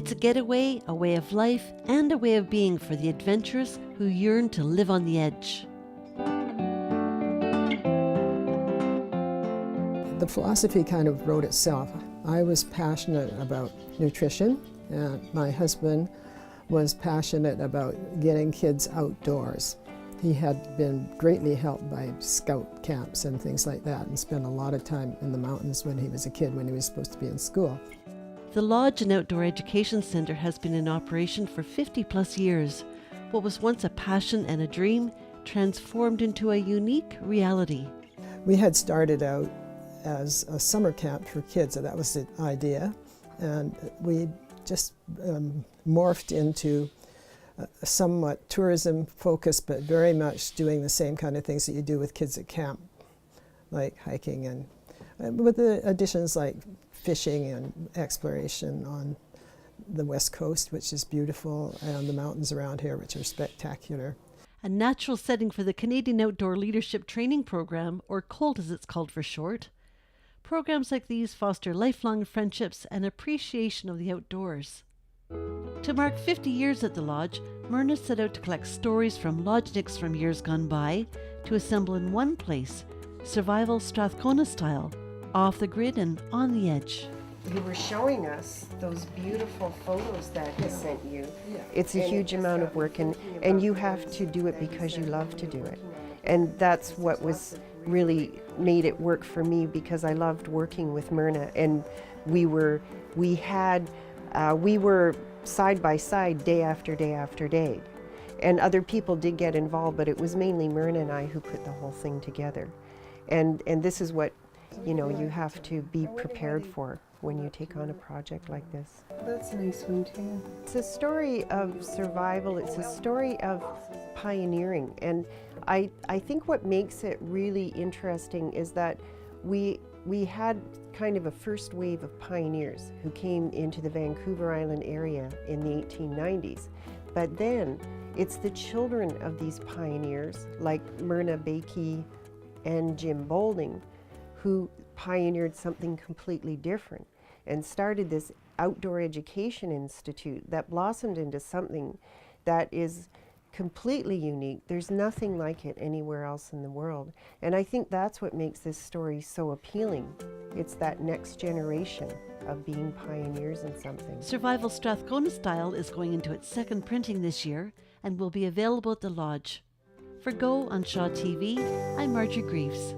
It's a getaway, a way of life, and a way of being for the adventurous who yearn to live on the edge. The philosophy kind of wrote itself. I was passionate about nutrition, and my husband was passionate about getting kids outdoors. He had been greatly helped by scout camps and things like that, and spent a lot of time in the mountains when he was a kid, when he was supposed to be in school. The Lodge and Outdoor Education Centre has been in operation for 50 plus years. What was once a passion and a dream transformed into a unique reality. We had started out as a summer camp for kids, and that was the idea. And we just morphed into a somewhat tourism focused, but very much doing the same kind of things that you do with kids at camp, like hiking, and with the additions like fishing and exploration on the West Coast, which is beautiful, and the mountains around here, which are spectacular. A natural setting for the Canadian Outdoor Leadership Training Program, or COLT as it's called for short. Programs like these foster lifelong friendships and appreciation of the outdoors. To mark 50 years at the Lodge, Myrna set out to collect stories from lodgeniks from years gone by to assemble in one place, survival Strathcona style, off the grid and on the edge. You were showing us those beautiful photos that he sent you. It's a huge amount of work, and you have to do it because you love to do it. And that's what was really made it work for me, because I loved working with Myrna, and we were side by side day after day after day. And other people did get involved, but it was mainly Myrna and I who put the whole thing together. And this is what, you know, you have to be prepared for when you take on a project like this. That's a nice one too. It's a story of survival, it's a story of pioneering, and I think what makes it really interesting is that we had kind of a first wave of pioneers who came into the Vancouver Island area in the 1890s. But then it's the children of these pioneers, like Myrna Bakey and Jim Boulding, who pioneered something completely different and started this outdoor education institute that blossomed into something that is completely unique. There's nothing like it anywhere else in the world. And I think that's what makes this story so appealing. It's that next generation of being pioneers in something. Survival Strathcona Style is going into its second printing this year and will be available at the Lodge. For Go on Shaw TV, I'm Marjorie Greaves.